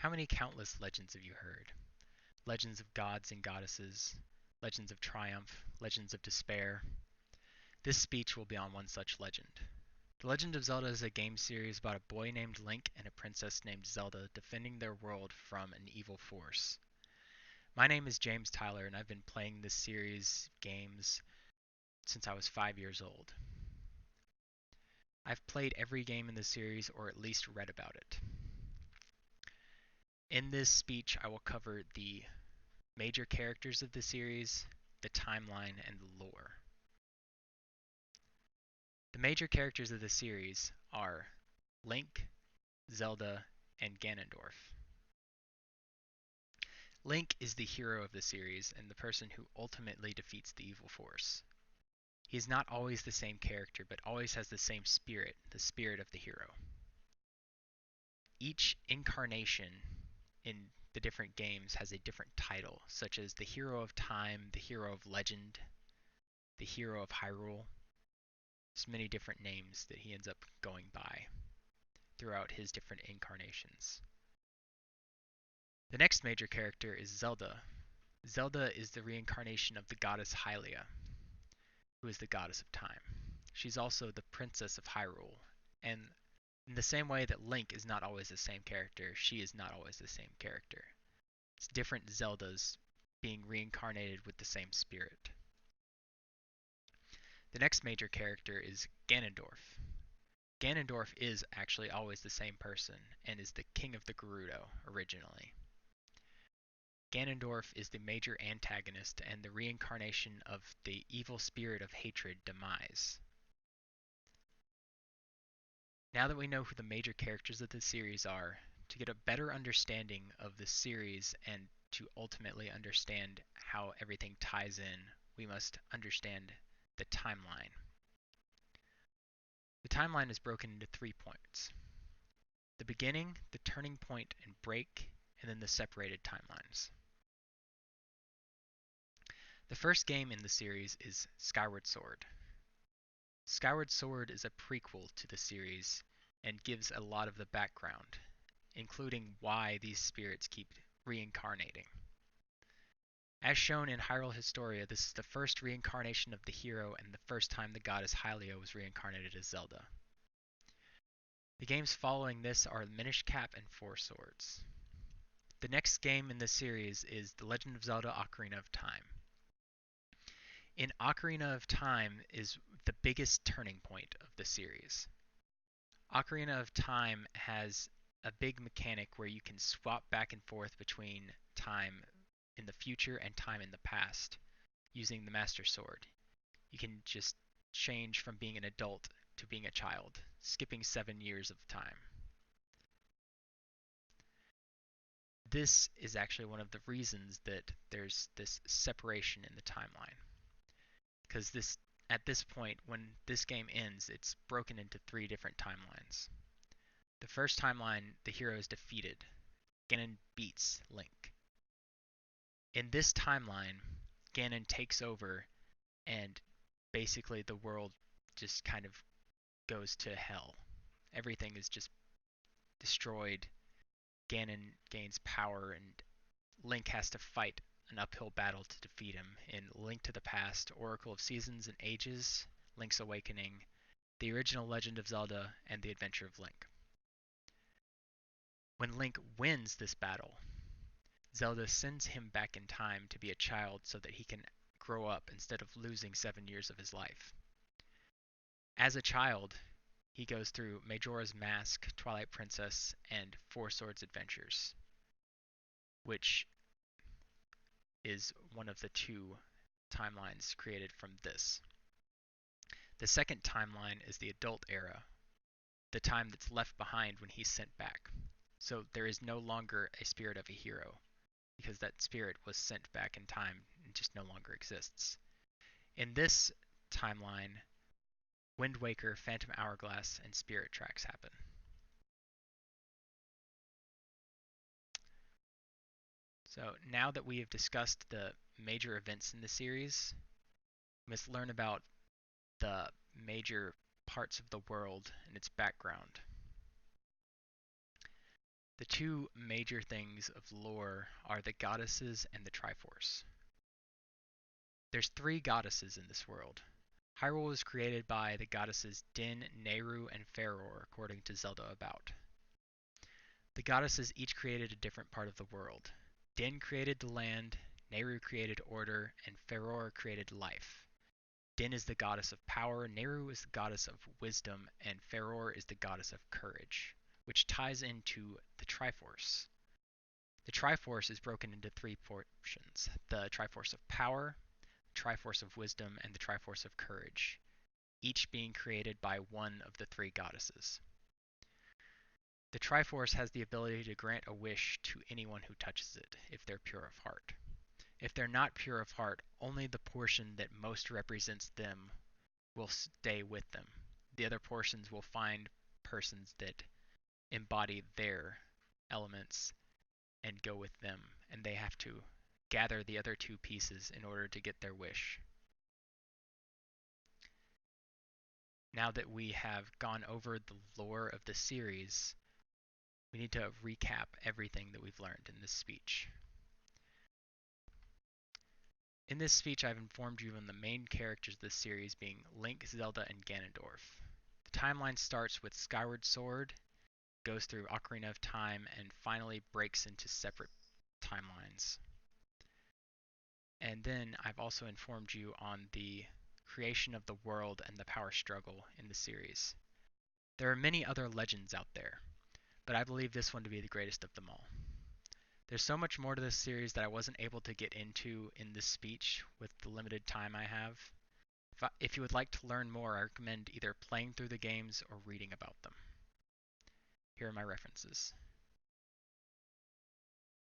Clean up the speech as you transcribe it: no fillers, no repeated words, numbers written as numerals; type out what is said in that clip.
How many countless legends have you heard? Legends of gods and goddesses, legends of triumph, legends of despair. This speech will be on one such legend. The Legend of Zelda is a game series about a boy named Link and a princess named Zelda defending their world from an evil force. My name is James Tyler, and I've been playing this series of games since I was 5 years old. I've played every game in the series or at least read about it. In this speech, I will cover the major characters of the series, the timeline, and the lore. The major characters of the series are Link, Zelda, and Ganondorf. Link is the hero of the series and the person who ultimately defeats the evil force. He is not always the same character, but always has the same spirit, the spirit of the hero. Each incarnation in the different games has a different title, such as the Hero of Time, the Hero of Legend, the Hero of Hyrule. There's many different names that he ends up going by throughout his different incarnations. The next major character is Zelda. Zelda is the reincarnation of the goddess Hylia, who is the goddess of time. She's also the princess of Hyrule, and in the same way that Link is not always the same character, she is not always the same character. It's different Zeldas being reincarnated with the same spirit. The next major character is Ganondorf. Ganondorf is actually always the same person and is the king of the Gerudo originally. Ganondorf is the major antagonist and the reincarnation of the evil spirit of hatred, Demise. Now that we know who the major characters of the series are, to get a better understanding of the series and to ultimately understand how everything ties in, we must understand the timeline. The timeline is broken into 3 points: the beginning, the turning point and break, and then the separated timelines. The first game in the series is Skyward Sword. Skyward Sword is a prequel to the series and gives a lot of the background, including why these spirits keep reincarnating. As shown in Hyrule Historia, this is the first reincarnation of the hero and the first time the goddess Hylia was reincarnated as Zelda. The games following this are Minish Cap and Four Swords. The next game in the series is The Legend of Zelda Ocarina of Time. In Ocarina of Time is the biggest turning point of the series. Ocarina of Time has a big mechanic where you can swap back and forth between time in the future and time in the past using the Master Sword. You can just change from being an adult to being a child, skipping 7 years of time. This is actually one of the reasons that there's this separation in the timeline. Because at this point, when this game ends, it's broken into 3 different timelines. The first timeline, the hero is defeated. Ganon beats Link. In this timeline, Ganon takes over and basically the world just kind of goes to hell. Everything is just destroyed. Ganon gains power and Link has to fight an uphill battle to defeat him in Link to the Past, Oracle of Seasons and Ages, Link's Awakening, The Original Legend of Zelda, and The Adventure of Link. When Link wins this battle, Zelda sends him back in time to be a child so that he can grow up instead of losing 7 years of his life. As a child, he goes through Majora's Mask, Twilight Princess, and Four Swords Adventures, which is one of the 2 timelines created from this. The second timeline is the adult era, the time that's left behind when he's sent back. So there is no longer a spirit of a hero, because that spirit was sent back in time and just no longer exists. In this timeline, Wind Waker, Phantom Hourglass, and Spirit Tracks happen. So now that we have discussed the major events in the series, we must learn about the major parts of the world and its background. The two major things of lore are the goddesses and the Triforce. There's three goddesses in this world. Hyrule was created by the goddesses Din, Nehru, and Farore, according to Zelda About. The goddesses each created a different part of the world. Din created the land, Nehru created order, and Farore created life. Din is the goddess of power, Nehru is the goddess of wisdom, and Farore is the goddess of courage, which ties into the Triforce. The Triforce is broken into three portions: the Triforce of power, the Triforce of wisdom, and the Triforce of courage, each being created by one of the three goddesses. The Triforce has the ability to grant a wish to anyone who touches it, if they're pure of heart. If they're not pure of heart, only the portion that most represents them will stay with them. The other portions will find persons that embody their elements and go with them, and they have to gather the other two pieces in order to get their wish. Now that we have gone over the lore of the series, we need to recap everything that we've learned in this speech. In this speech, I've informed you on the main characters of this series being Link, Zelda, and Ganondorf. The timeline starts with Skyward Sword, goes through Ocarina of Time, and finally breaks into separate timelines. And then I've also informed you on the creation of the world and the power struggle in the series. There are many other legends out there, but I believe this one to be the greatest of them all. There's so much more to this series that I wasn't able to get into in this speech with the limited time I have. If you would like to learn more, I recommend either playing through the games or reading about them. Here are my references.